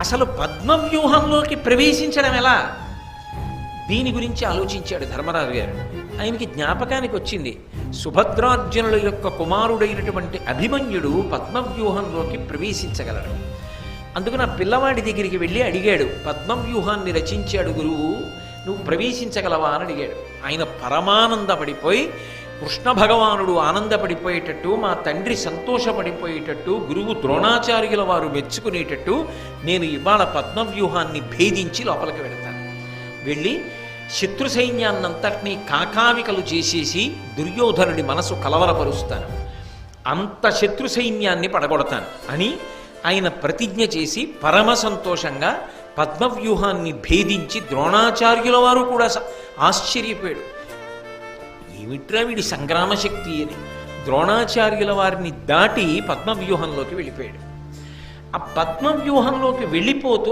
అసలు పద్మవ్యూహంలోకి ప్రవేశించడం ఎలా? దీని గురించి ఆలోచించాడు ధర్మరాజు గారు. ఆయనకి జ్ఞాపకానికి వచ్చింది, సుభద్రార్జునుల యొక్క కుమారుడైనటువంటి అభిమన్యుడు పద్మవ్యూహంలోకి ప్రవేశించగలడు. అందుకని ఆ పిల్లవాడి దగ్గరికి వెళ్ళి అడిగాడు, పద్మవ్యూహాన్ని రచించాడు గురువు, నువ్వు ప్రవేశించగలవా అని అడిగాడు. ఆయన పరమానందపడిపోయి, కృష్ణ భగవానుడు ఆనందపడిపోయేటట్టు, మా తండ్రి సంతోషపడిపోయేటట్టు, గురువు ద్రోణాచార్యుల వారు మెచ్చుకునేటట్టు నేను ఇవాళ పద్మవ్యూహాన్ని భేదించి లోపలికి వెళతాను. వెళ్ళి శత్రు సైన్యాన్నంతటినీ కాకావికలు చేసేసి దుర్యోధనుడి మనసు కలవరపరుస్తాను, అంత శత్రు సైన్యాన్ని పడగొడతాను అని ఆయన ప్రతిజ్ఞ చేసి పరమ సంతోషంగా పద్మవ్యూహాన్ని భేదించి ద్రోణాచార్యుల వారు కూడా ఆశ్చర్యపోయాడు. ఏమిట్రా వీడి సంగ్రామ శక్తి అని. ద్రోణాచార్యుల వారిని దాటి పద్మవ్యూహంలోకి వెళ్ళిపోయాడు. ఆ పద్మవ్యూహంలోకి వెళ్ళిపోతూ